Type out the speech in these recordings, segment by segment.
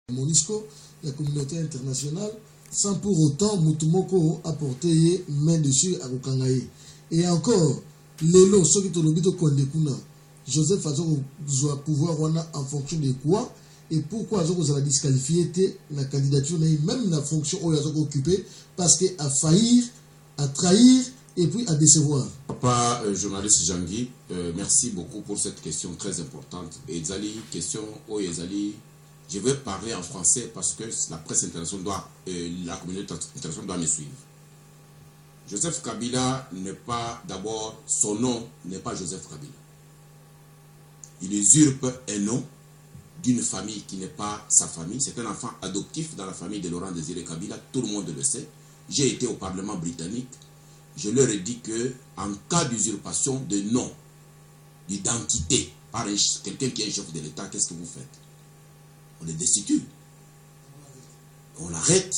MONUSCO, la communauté internationale, sans pour autant Mutumoko apporter main dessus à Rukangaye. Et encore, Lelo, ceux qui te Kondekuna, Joseph Fazon doit pouvoir en fonction de quoi et pourquoi vous allez disqualifier la candidature, même la fonction où ils ont occupé, parce qu'à faillir, à trahir et puis à décevoir. Papa, journaliste Jean-Guy, merci beaucoup pour cette question très importante. Et Zali, question où Zali. Je vais parler en français parce que la presse internationale doit, la communauté internationale doit me suivre. Joseph Kabila n'est pas, d'abord, son nom n'est pas Joseph Kabila. Il usurpe un nom d'une famille qui n'est pas sa famille. C'est un enfant adoptif dans la famille de Laurent Désiré Kabila. Tout le monde le sait. J'ai été au Parlement britannique. Je leur ai dit que en cas d'usurpation de nom, d'identité par quelqu'un qui est un chef de l'État, qu'est-ce que vous faites? On le destitue. On l'arrête.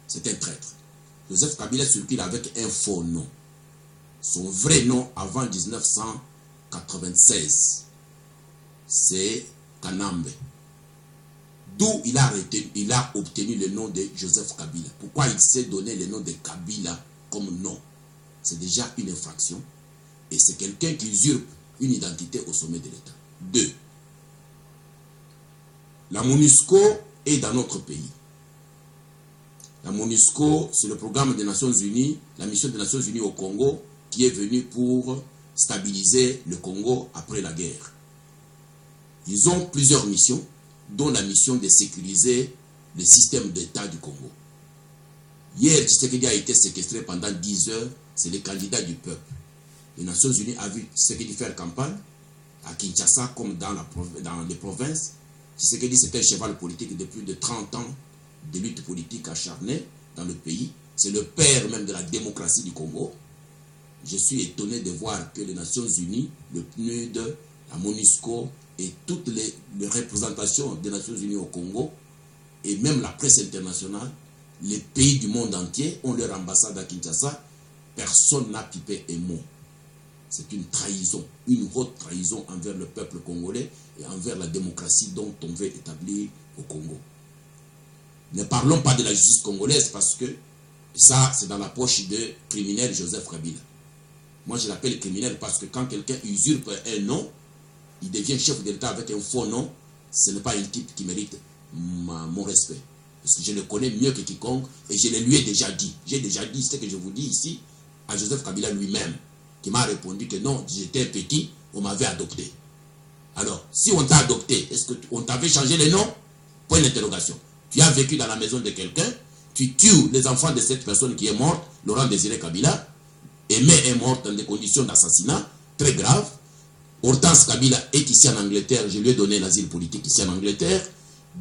C'est un traître. Joseph Kabila circule avec un faux nom. Son vrai nom avant 1996, c'est Kanambe. D'où il a obtenu le nom de Joseph Kabila. Pourquoi il s'est donné le nom de Kabila comme nom? C'est déjà une infraction. Et c'est quelqu'un qui usurpe une identité au sommet de l'État. 2. La MONUSCO est dans notre pays. La MONUSCO, c'est le programme des Nations Unies, la mission des Nations Unies au Congo, qui est venue pour stabiliser le Congo après la guerre. Ils ont plusieurs missions, dont la mission de sécuriser le système d'État du Congo. Hier, Tshisekedi a été séquestré pendant 10 heures, c'est le candidat du peuple. Les Nations Unies ont vu Tshisekedi faire campagne à Kinshasa comme dans les provinces. Tshisekedi, c'est un cheval politique de plus de 30 ans de lutte politique acharnée dans le pays. C'est le père même de la démocratie du Congo. Je suis étonné de voir que les Nations Unies, le PNUD, la MONUSCO et toutes les représentations des Nations Unies au Congo, et même la presse internationale, les pays du monde entier ont leur ambassade à Kinshasa. Personne n'a pipé un mot. C'est une trahison, une haute trahison envers le peuple congolais et envers la démocratie dont on veut établir au Congo. Ne parlons pas de la justice congolaise parce que ça, c'est dans la poche de criminel Joseph Kabila. Moi, je l'appelle criminel parce que quand quelqu'un usurpe un nom, il devient chef de l'État avec un faux nom, ce n'est pas un type qui mérite mon respect. Parce que je le connais mieux que quiconque et je le lui ai déjà dit. J'ai déjà dit ce que je vous dis ici à Joseph Kabila lui-même, qui m'a répondu que non, j'étais petit, on m'avait adopté. Alors, si on t'a adopté, est-ce qu'on t'avait changé les noms? Point d'interrogation. Tu as vécu dans la maison de quelqu'un, tu tues les enfants de cette personne qui est morte, Laurent Désiré Kabila, Aimé est morte dans des conditions d'assassinat très graves. Hortense Kabila est ici en Angleterre, je lui ai donné l'asile politique ici en Angleterre.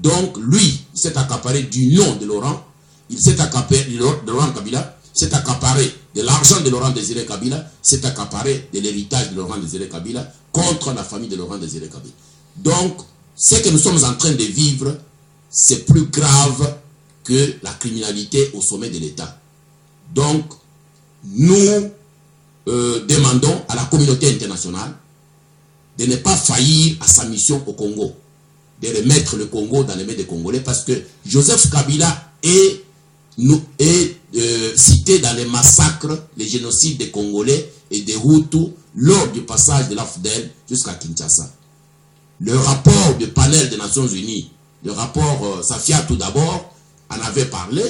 Donc, lui, il s'est accaparé du nom de Laurent, il s'est accaparé de Laurent Kabila, s'est accaparé de l'argent de Laurent Désiré Kabila, s'est accaparé de l'héritage de Laurent Désiré Kabila contre la famille de Laurent Désiré Kabila. Donc, ce que nous sommes en train de vivre, c'est plus grave que la criminalité au sommet de l'État. Donc, nous demandons à la communauté internationale de ne pas faillir à sa mission au Congo, de remettre le Congo dans les mains des Congolais, parce que Joseph Kabila est cité dans les massacres, les génocides des Congolais et des Hutus lors du passage de l'AFDEL jusqu'à Kinshasa. Le rapport du panel des Nations Unies, le rapport Safia tout d'abord, en avait parlé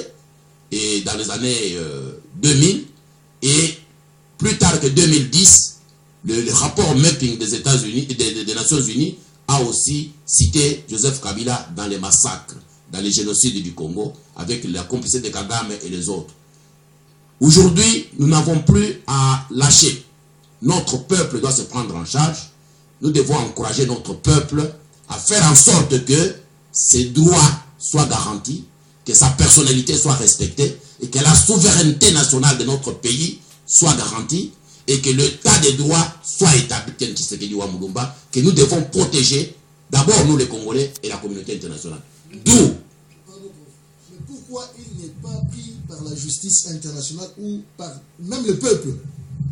et dans les années 2000 et plus tard que 2010, le rapport mapping des États-Unis et des Nations Unies a aussi cité Joseph Kabila dans les massacres, dans les génocides du Congo, avec la complicité de Kagame et les autres. Aujourd'hui, nous n'avons plus à lâcher. Notre peuple doit se prendre en charge. Nous devons encourager notre peuple à faire en sorte que ses droits soient garantis, que sa personnalité soit respectée et que la souveraineté nationale de notre pays soit garantie et que l'état des droits soit établi, que nous devons protéger d'abord nous les Congolais et la communauté internationale. D'où. Mais pourquoi il n'est pas pris par la justice internationale ou par même le peuple?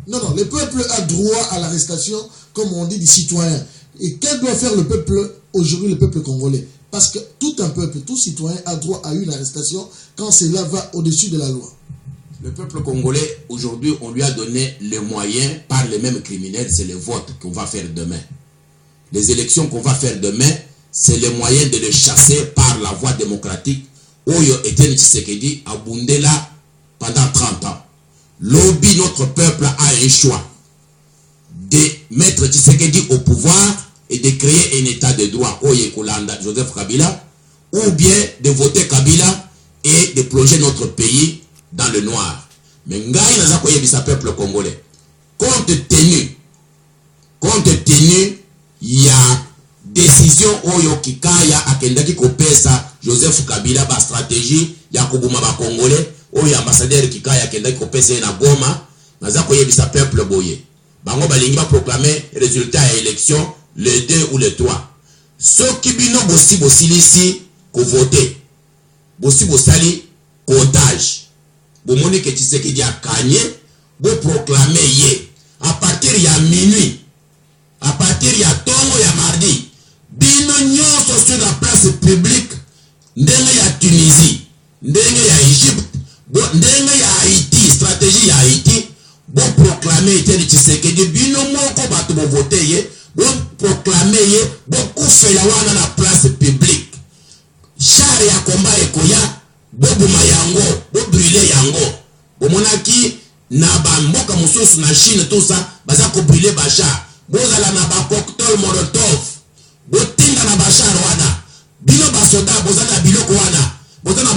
Non, le peuple a droit à l'arrestation, comme on dit, des citoyens. Et qu'est-ce que doit faire le peuple aujourd'hui, le peuple congolais? Parce que tout un peuple, tout citoyen a droit à une arrestation quand cela va au-dessus de la loi. Le peuple congolais, aujourd'hui, on lui a donné les moyens par les mêmes criminels, c'est le vote qu'on va faire demain. Les élections qu'on va faire demain, c'est les moyens de les chasser par la voie démocratique. Oyo Etienne Tshisekedi a Bundela pendant 30 ans. Lobby, notre peuple a un choix de mettre Tshisekedi au pouvoir et de créer un état de droit, Oye Kolanda, Joseph Kabila, ou bien de voter Kabila et de plonger notre pays dans le noir. Mais ngai naza koyebisa peuple congolais, compte tenu ya décision oyo kikaya akendaki kopesa Joseph Kabila ba stratégie ya kobuma ba congolais oyo ambassadeur kikaya akendaki kopesa na Goma, naza koyebisa peuple boye bango balingi ba proclamer résultat ya élection le 2 ou le 3. Soki bino bosi bosilisi ko voter, bosi bosali comptage, bomoni ke Tshisekedi a gagné, bo proclamer ye à partir ya minuit, à partir ya tongo ya mardi, bino nyonso sur la place publique, ndenge ya Tunisie, ndenge ya Égypte, ndenge ya Haïti, stratégie ya Haïti, bo proclamer Etienne Tshisekedi, bino moko bato bo voter ye, bo proclamer ye, bo kufela wana na place publique. Char ya komba ekoya, bo buma yango, bo brûler yango. Bo monaki na ba mboka mosusu na Chine tout ça, baza ko brûler ba char. Bozala na ba cocktail molotov, botinga na bachar wana, bino basoda bozala biloko wana, bozala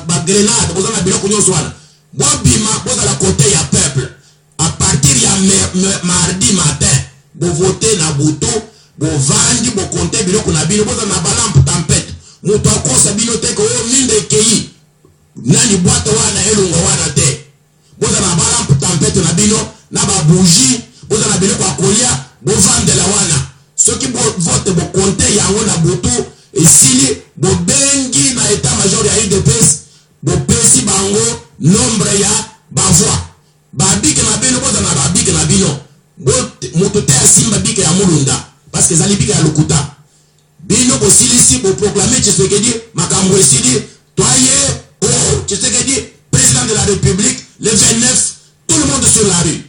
ba grenade, bozala biloko nyonso wana, bobima bozala côté ya peuple. À partir ya mardi matin, bo voter na buto, bo vandi, bo compter biloko na bino, bozala na balampe tempête, muto akosa bino te ko minde kei, nani boîte wana elongo wana te, bozala na balampe tempête na bino, na ba bougie, bozala biloko akolia, bo vandela wana. Ceux qui votent bo compter yango na butu, esili bo bengi na état major ya UDPS, bo pesi bango nombre ya bavoix. Babike na bino bozala na babike na bino. Moto te asimba bike ya mulunda parce que zali bike ya lokuta. Bino bo silisi bo proclamer Tshisekedi makambo esili, toye oh Tshisekedi président de la République le 29, tout le monde sur la rue.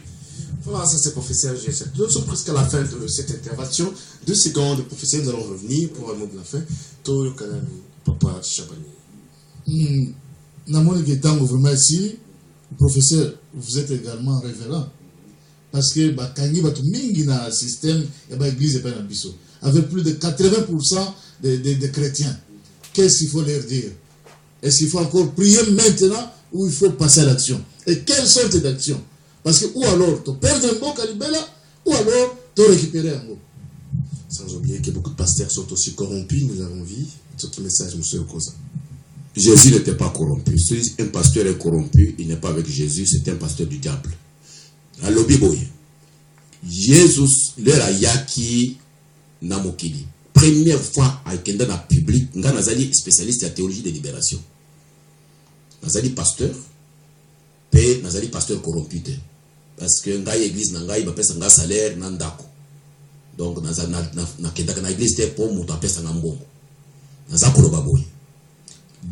Voilà, ça c'est professeur G7. Nous sommes presque à la fin de cette intervention. 2 secondes, professeur, nous allons revenir pour un mot de la fin. Toyo Kanami, Papa Chabani. Namoni Getango, vraiment ici, professeur, vous êtes également révérend. Parce que Bakangi Batumingi na système et l'église est pas un biseau. Avec plus de 80% de chrétiens. Qu'est-ce qu'il faut leur dire? Est-ce qu'il faut encore prier maintenant ou il faut passer à l'action? Et quelles sortes d'actions? Parce que ou alors tu perds un bon calibela, ou alors tu récupères un mot. Sans oublier que beaucoup de pasteurs sont aussi corrompus, nous avons vu. C'est ce message, monsieur Okosa. Jésus n'était pas corrompu. Si un pasteur est corrompu, il n'est pas avec Jésus, c'est un pasteur du diable. À l'obiboye, Jésus, leur yaki namokili. Première fois à Kenda na public, nga nazali spécialiste de la théologie de libération. Nazali pasteur, pe nazali pasteur corrompu. Parce que ngai église na ngai bapesa nga salaire na ndako. Donc na kenda na église te po muto apesa nga mbongo. Naza koloba boye.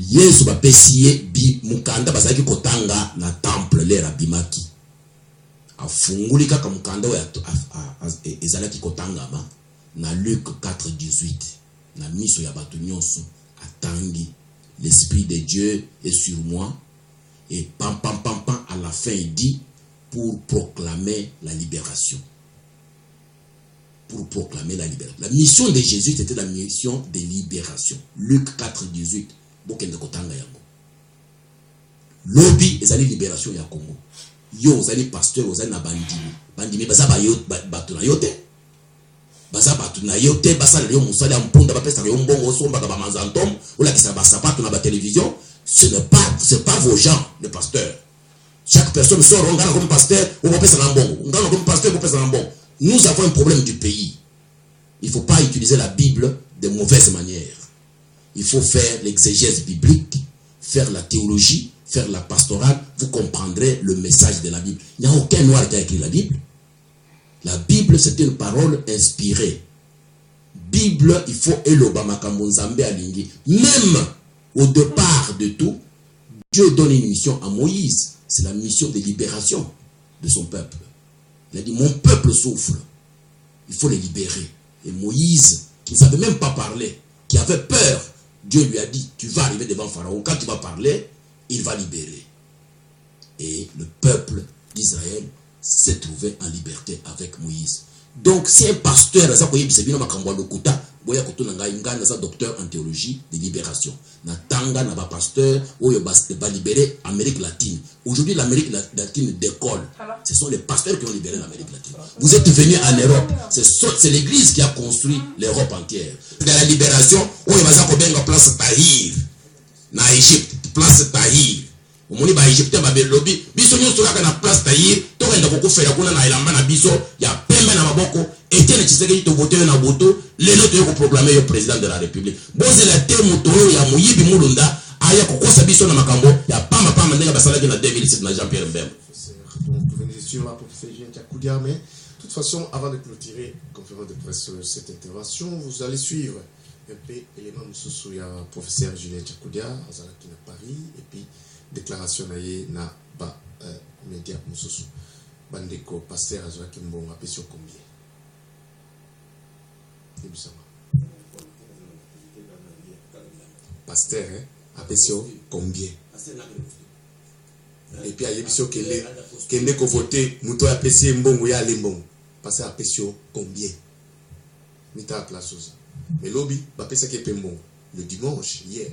Yesu bapesiye bi mukanda bazaki kotanga na temple lera bimaki. Afunguli kaka mukanda wa ezalaki kotanga ma na Luc 4:18. Na miso ya bato nyonso atangi l'esprit de Dieu est sur moi et pam à la fin il dit pour proclamer la libération. Pour proclamer la libération. La mission de Jésus c'était la mission de libération. Luc 4:18. Bokende kotanga yango. Lobby ezali libération ya Congo. Yo ozali pasteur ozali na bandimi. Bandimi baza ba batu na yote. Baza batu na yote basala yo musala mpunda bapesa yo mbongo osomba ka ba manzantom ou la kisa ba sapato na ba télévision. C'est pas vos gens le pasteur. Chaque personne sort on comme pasteur ou bapesa na mbongo. On comme pasteur bapesa na mbongo. Nous avons un problème du pays. Il faut pas utiliser la Bible de mauvaise manière. Il faut faire l'exégèse biblique, faire la théologie, faire la pastorale. Vous comprendrez le message de la Bible. Il n'y a aucun noir qui a écrit la Bible. La Bible, c'est une parole inspirée. Bible, il faut eloba makambo nzambe alingi. Même au départ de tout, Dieu donne une mission à Moïse. C'est la mission de libération de son peuple. Il a dit, mon peuple souffre. Il faut les libérer. Et Moïse, qui ne savait même pas parler, qui avait peur, Dieu lui a dit, tu vas arriver devant Pharaon. Quand tu vas parler, il va libérer. Et le peuple d'Israël s'est trouvé en liberté avec Moïse. Donc, si un pasteur, docteur en théologie de libération, Natanga n'a pas pasteur, ou va libérer l'Amérique latine. Aujourd'hui, l'Amérique latine décolle. Ce sont les pasteurs qui ont libéré l'Amérique latine. Vous êtes venus en Europe. C'est l'église qui a construit l'Europe entière. De la libération, où il va y place Tahir. Na Égypte, place Tahir. Omoni ba Égypte ba belobi biso nyoso kaka na place Tahir to kenda ko fera kuna na elamba na biso ya pembe na maboko Etienne Tshisekedi to voter na boto lelo to ko proclamer le président de la République boze la te motoro ya moyibi mulunda aya ko kosa biso na makambo ya pamba ndenga basala na 2007 na Jean-Pierre Mbemba. Donc vous venez de suivre la professeur Julien Tchakoudia, mais de toute façon avant de clôturer la conférence de presse cette intervention, vous allez suivre un peu l'élément de la professeur Julien Tchakoudia à Paris et puis déclaration na ba média mususu bandeko pasteur azwaki mbongo apesi combien pasteur apesi combien et puis ayebisi kende ko voter muto apesi mbongo ya lembongo pasteur apesi combien mita place mais lobi bapesa ke pe mbongo le dimanche hier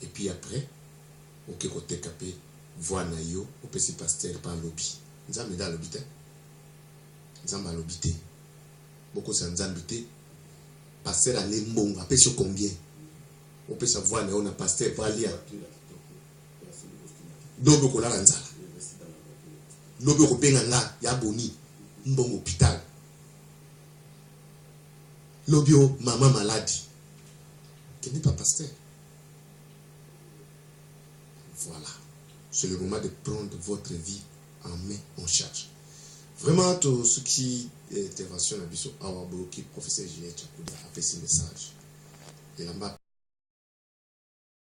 et puis après ok côté capé voix na yo au petit pasteur par lobby nzambe da lobby te nzamba lobby te boko sa nzambe te pasteur ale mbongo apesi combien au petit voix na yo na pasteur valia dobo ko la nzala lobi ko benga nga ya boni mbongo hôpital Lobio, maman malade. Qui n'est pas pasteur. Voilà. C'est le moment de prendre votre vie en main, en charge. Vraiment, tout ce qui est intervention à Bissot Awabo, qui professeur Julien Tchakoudia a fait ce message. Et là-bas,